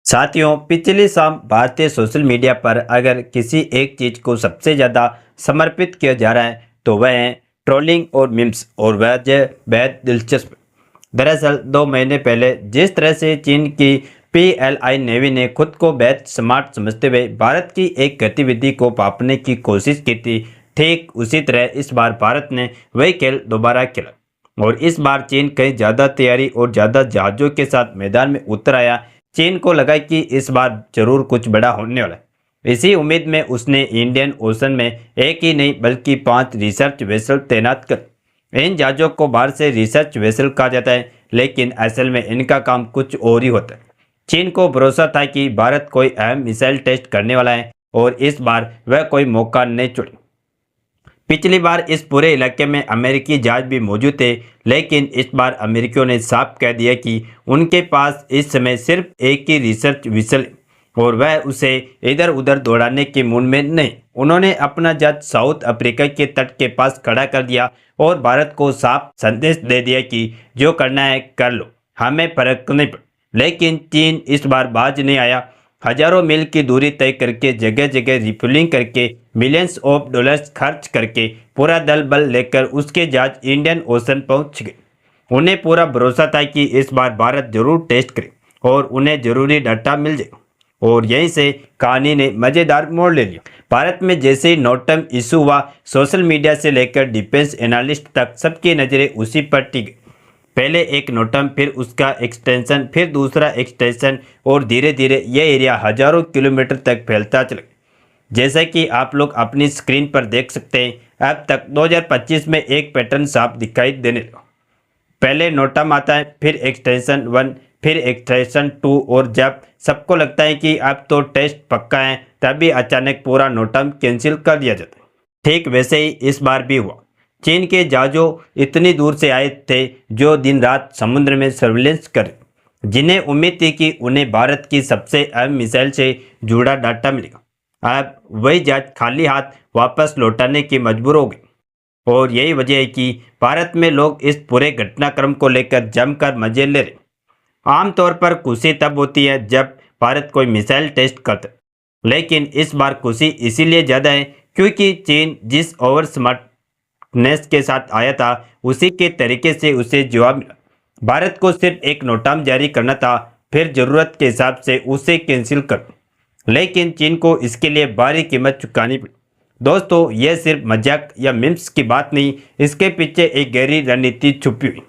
साथियों, पिछली शाम भारतीय सोशल मीडिया पर अगर किसी एक चीज को सबसे ज्यादा समर्पित किया जा रहा है तो वह है ट्रोलिंग और मीम्स, और वह बेहद दिलचस्प। दरअसल 2 महीने पहले जिस तरह से चीन की पीएलआई नेवी ने खुद को बेहद स्मार्ट समझते हुए भारत की एक गतिविधि को पापने की कोशिश की थी, ठीक उसी तरह इस बार भारत ने वही खेल दोबारा खेला। और इस बार चीन कहीं ज़्यादा तैयारी और ज़्यादा जहाज़ों के साथ मैदान में उतर आया। चीन को लगा कि इस बार जरूर कुछ बड़ा होने वाला है। इसी उम्मीद में उसने इंडियन ओशन में एक ही नहीं बल्कि 5 रिसर्च वेसल तैनात कर। इन जहाज़ों को बाहर से रिसर्च वेसल कहा जाता है, लेकिन असल में इनका काम कुछ और ही होता है। चीन को भरोसा था कि भारत कोई अहम मिसाइल टेस्ट करने वाला है और इस बार वह कोई मौका नहीं छोड़े। पिछली बार इस पूरे इलाके में अमेरिकी जहाज भी मौजूद थे, लेकिन इस बार अमेरिकियों ने साफ कह दिया कि उनके पास इस समय सिर्फ एक ही रिसर्च विसल है और वह उसे इधर उधर दौड़ाने के मूड में नहीं। उन्होंने अपना जहाज साउथ अफ्रीका के तट के पास खड़ा कर दिया और भारत को साफ संदेश दे दिया कि जो करना है कर लो, हमें फर्क नहीं पड़ा। लेकिन चीन इस बार बाज नहीं आया। हजारों मील की दूरी तय करके जगह जगह रिफ्यूलिंग करके मिलियंस ऑफ डॉलर्स खर्च करके पूरा दल बल लेकर उसके जहाज इंडियन ओशन पहुंच गए। उन्हें पूरा भरोसा था कि इस बार भारत जरूर टेस्ट करे और उन्हें जरूरी डाटा मिल जाएगा। और यहीं से कहानी ने मजेदार मोड़ ले लिया। भारत में जैसे ही नोटम इशू हुआ, सोशल मीडिया से लेकर डिफेंस एनालिस्ट तक सबकी नज़रें उसी पर टिक गई। पहले एक नोटम, फिर उसका एक्सटेंशन, फिर दूसरा एक्सटेंशन, और धीरे धीरे यह एरिया हजारों किलोमीटर तक फैलता चला। जैसा कि आप लोग अपनी स्क्रीन पर देख सकते हैं, अब तक 2025 में एक पैटर्न साफ दिखाई देने लगा। पहले नोटम आता है, फिर एक्सटेंशन 1, फिर एक्सटेंशन 2, और जब सबको लगता है कि अब तो टेस्ट पक्का है, तभी अचानक पूरा नोटम कैंसिल कर दिया जाता है। ठीक वैसे ही इस बार भी हुआ। चीन के जहाज़ों इतनी दूर से आए थे जो दिन रात समुद्र में सर्विलेंस कर, जिन्हें उम्मीद थी कि उन्हें भारत की सबसे अहम मिसाइल से जुड़ा डाटा मिलेगा। अब वही जहाज खाली हाथ वापस लौटाने की मजबूर हो गए। और यही वजह है कि भारत में लोग इस पूरे घटनाक्रम को लेकर जमकर मजे ले रहे। आमतौर पर खुशी तब होती है जब भारत कोई मिसाइल टेस्ट करता है, लेकिन इस बार खुशी इसीलिए ज़्यादा है क्योंकि चीन जिस ओवर स्मार्टनेस के साथ आया था उसी के तरीके से उसे जवाब मिला। भारत को सिर्फ एक नोटाम जारी करना था, फिर ज़रूरत के हिसाब से उसे कैंसिल कर, लेकिन चीन को इसके लिए भारी कीमत चुकानी पड़ी। दोस्तों, यह सिर्फ मजाक या मिम्स की बात नहीं, इसके पीछे एक गहरी रणनीति छुपी हुई।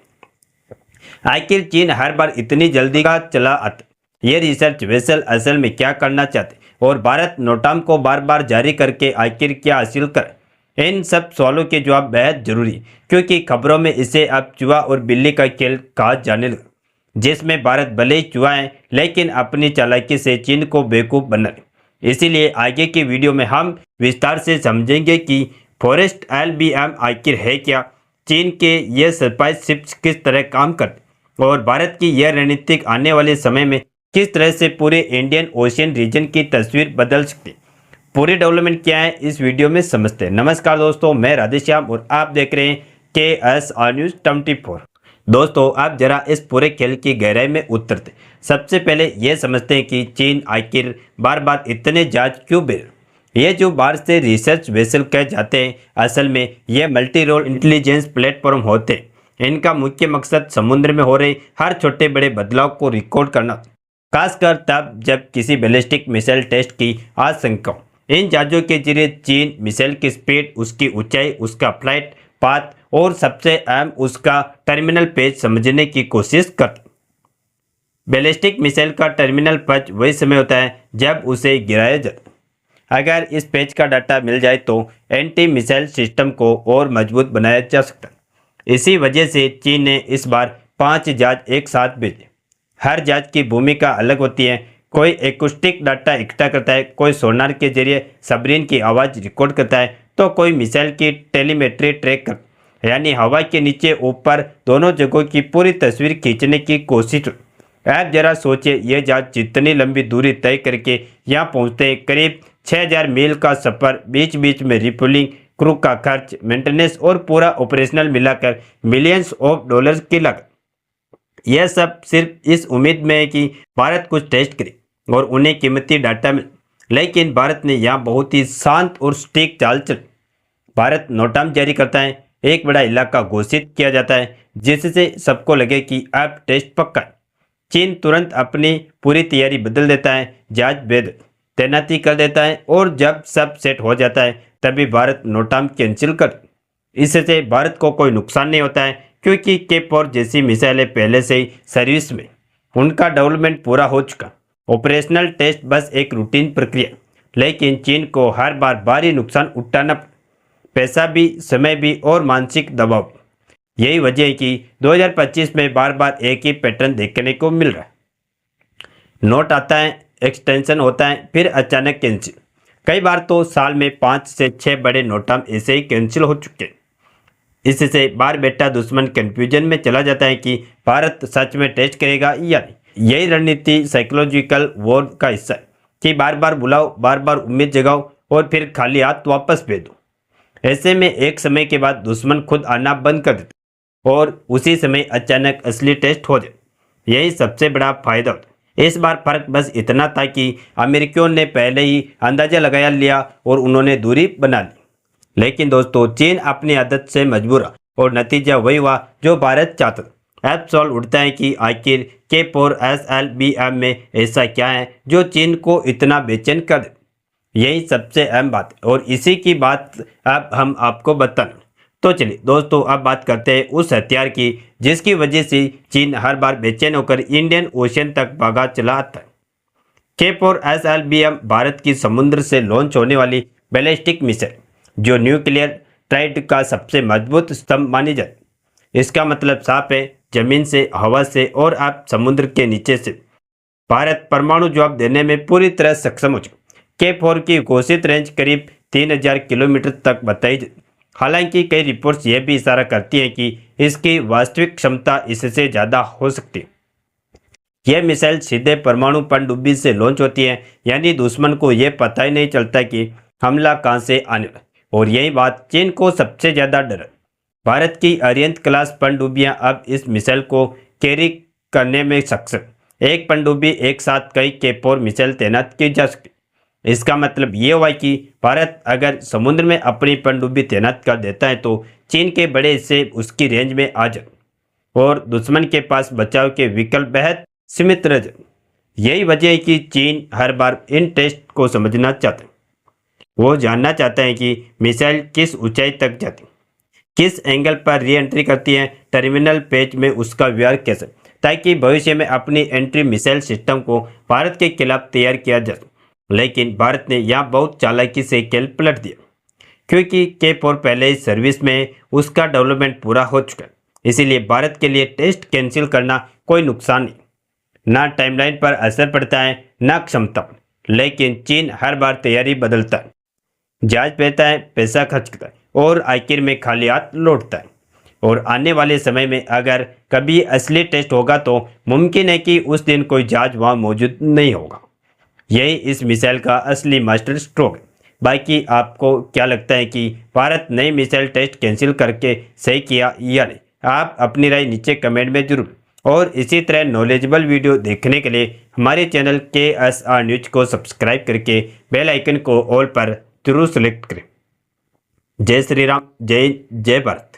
आखिर चीन हर बार इतनी जल्दी का चला आता, ये रिसर्च वेसल असल में क्या करना चाहते, और भारत नोटाम को बार बार जारी करके आखिर क्या हासिल करे? इन सब सवालों के जवाब बेहद जरूरी, क्योंकि खबरों में इसे अब चूहा और बिल्ली का खेल कहा जाने लगा, जिसमें भारत भले ही चूहा है लेकिन अपनी चालाकी से चीन को बेवकूफ़ बना रहे। इसीलिए आगे की वीडियो में हम विस्तार से समझेंगे कि फॉरेस्ट एलबीएम आखिर है क्या, चीन के ये सरप्राइज शिप्स किस तरह काम करते, और भारत की यह रणनीतिक आने वाले समय में किस तरह से पूरे इंडियन ओशियन रीजन की तस्वीर बदल सकती है। पूरी डेवलपमेंट क्या है इस वीडियो में समझते हैं। नमस्कार दोस्तों, मैं राधेश्याम और आप देख रहे हैं KSR न्यूज़ 24। दोस्तों, आप जरा इस पूरे खेल की गहराई में उतरते। सबसे पहले यह समझते हैं कि चीन आखिर बार बार इतने जहाज क्यों भेज। ये जो बाहर से रिसर्च वेसल कह जाते हैं, असल में ये मल्टी रोल इंटेलिजेंस प्लेटफॉर्म होते हैं। इनका मुख्य मकसद समुद्र में हो रहे हर छोटे बड़े बदलाव को रिकॉर्ड करना, खासकर तब जब किसी बैलिस्टिक मिसाइल टेस्ट की आशंका हो। इन जहाज़ों के जरिए चीन मिसाइल की स्पीड, उसकी ऊंचाई, उसका फ्लाइट पाथ और सबसे अहम उसका टर्मिनल पेज समझने की कोशिश करते। बैलिस्टिक मिसाइल का टर्मिनल पेज वही समय होता है जब उसे गिराया जाता है। अगर इस पेज का डाटा मिल जाए तो एंटी मिसाइल सिस्टम को और मजबूत बनाया जा सकता है। इसी वजह से चीन ने इस बार 5 जहाज एक साथ भेजे। हर जहाज की भूमिका अलग होती है। कोई एकूस्टिक डाटा इकट्ठा करता है, कोई सोनार के जरिए सबरीन की आवाज़ रिकॉर्ड करता है, तो कोई मिसाइल की टेलीमेट्री ट्रैक करता है, यानी हवा के नीचे ऊपर दोनों जगहों की पूरी तस्वीर खींचने की कोशिश। आप जरा सोचिए, ये जहाज जितनी लंबी दूरी तय करके यहाँ पहुँचते हैं, करीब 6000 मील का सफ़र, बीच बीच में रिफ्यूलिंग, क्रू का खर्च, मेंटेनेंस और पूरा ऑपरेशनल मिलाकर मिलियंस ऑफ डॉलर्स की लागत। यह सब सिर्फ इस उम्मीद में है कि भारत कुछ टेस्ट करे। और उन्हें कीमती डाटा मिला। लेकिन भारत ने यहाँ बहुत ही शांत और स्टिक चाल चली। भारत नोटाम जारी करता है, एक बड़ा इलाका घोषित किया जाता है जिससे सबको लगे कि अब टेस्ट पक्का है। चीन तुरंत अपनी पूरी तैयारी बदल देता है, जहाज भेद तैनाती कर देता है और जब सब सेट हो जाता है तभी भारत नोटाम कैंसिल कर। इससे भारत को कोई नुकसान नहीं होता है क्योंकि के-4 जैसी मिसाइलें पहले से ही सर्विस में, उनका डेवलपमेंट पूरा हो चुका। ऑपरेशनल टेस्ट बस एक रूटीन प्रक्रिया, लेकिन चीन को हर बार भारी नुकसान उठाना, पैसा भी, समय भी और मानसिक दबाव। यही वजह है कि 2025 में बार बार एक ही पैटर्न देखने को मिल रहा है। नोट आता है, एक्सटेंशन होता है, फिर अचानक कैंसिल। कई बार तो साल में 5 से 6 बड़े नोटाम ऐसे ही कैंसिल हो चुके हैं। इससे बार बेटा दुश्मन कंफ्यूजन में चला जाता है कि भारत सच में टेस्ट करेगा या नहीं। यही रणनीति साइकोलॉजिकल वॉर का हिस्सा है कि बार बार बुलाओ, बार बार उम्मीद जगाओ और फिर खाली हाथ वापस भेजो। ऐसे में एक समय के बाद दुश्मन खुद आना बंद कर देता और उसी समय अचानक असली टेस्ट हो जाए। यही सबसे बड़ा फायदा होता है। इस बार फर्क बस इतना था कि अमेरिकियों ने पहले ही अंदाजा लगाया लिया और उन्होंने दूरी बना ली। लेकिन दोस्तों, चीन अपनी आदत से मजबूर रहा और नतीजा वही हुआ जो भारत चाहता था। अब सवाल उठता है कि आखिर के-4 SLBM में ऐसा क्या है जो चीन को इतना बेचैन कर दे। यही सबसे अहम बात है और इसी की बात अब हम आपको बताएं। तो चलिए दोस्तों, अब बात करते हैं उस हथियार की जिसकी वजह से चीन हर बार बेचैन होकर इंडियन ओशन तक भागा चला आता है। के-4 SLBM भारत की समुद्र से लॉन्च होने वाली बैलिस्टिक मिसाइल जो न्यूक्लियर ट्राइड का सबसे मजबूत स्तंभ मानी जाती। इसका मतलब साफ है, जमीन से, हवा से और अब समुद्र के नीचे से भारत परमाणु जवाब देने में पूरी तरह सक्षम हो चुका। के-4 की घोषित रेंज करीब 3000 किलोमीटर तक बताई जाती। हालांकि कई रिपोर्ट्स ये भी इशारा करती हैं कि इसकी वास्तविक क्षमता इससे ज़्यादा हो सकती है। यह मिसाइल सीधे परमाणु पनडुब्बी से लॉन्च होती है, यानी दुश्मन को यह पता ही नहीं चलता कि हमला कहां से आने वाला है। और यही बात चीन को सबसे ज़्यादा डर है। भारत की अरिहंत क्लास पनडुब्बियां अब इस मिसाइल को कैरी करने में सक्षम। एक पनडुब्बी एक साथ कई के-4 मिसाइल तैनात की जा सकती। इसका मतलब ये हुआ कि भारत अगर समुद्र में अपनी पनडुब्बी तैनात कर देता है तो चीन के बड़े हिस्से उसकी रेंज में आ जाए और दुश्मन के पास बचाव के विकल्प बेहद सीमित रह जाए। यही वजह है कि चीन हर बार इन टेस्ट को समझना चाहता है। वो जानना चाहता है कि मिसाइल किस ऊंचाई तक जाती, किस एंगल पर री एंट्री करती है, टर्मिनल पेज में उसका व्यवहार कैसे, ताकि भविष्य में अपनी एंट्री मिसाइल सिस्टम को भारत के खिलाफ तैयार किया जा सके। लेकिन भारत ने यहाँ बहुत चालाकी से खेल पलट दिया क्योंकि के-4 पहले ही सर्विस में, उसका डेवलपमेंट पूरा हो चुका है। इसीलिए भारत के लिए टेस्ट कैंसिल करना कोई नुकसान नहीं, ना टाइमलाइन पर असर पड़ता है ना क्षमता पर। लेकिन चीन हर बार तैयारी बदलता है, जहाज भेजता है, पैसा खर्च करता है और आखिर में खाली हाथ लौटता है। और आने वाले समय में अगर कभी असली टेस्ट होगा तो मुमकिन है कि उस दिन कोई जहाज वहाँ मौजूद नहीं होगा। यही इस मिसाइल का असली मास्टर स्ट्रोक है। बाकी आपको क्या लगता है कि भारत नई मिसाइल टेस्ट कैंसिल करके सही किया या नहीं? आप अपनी राय नीचे कमेंट में जरूर। और इसी तरह नॉलेजेबल वीडियो देखने के लिए हमारे चैनल KSR न्यूज को सब्सक्राइब करके बेल आइकन को ऑल पर जरूर सेलेक्ट करें। जय श्री राम, जय जय भारत।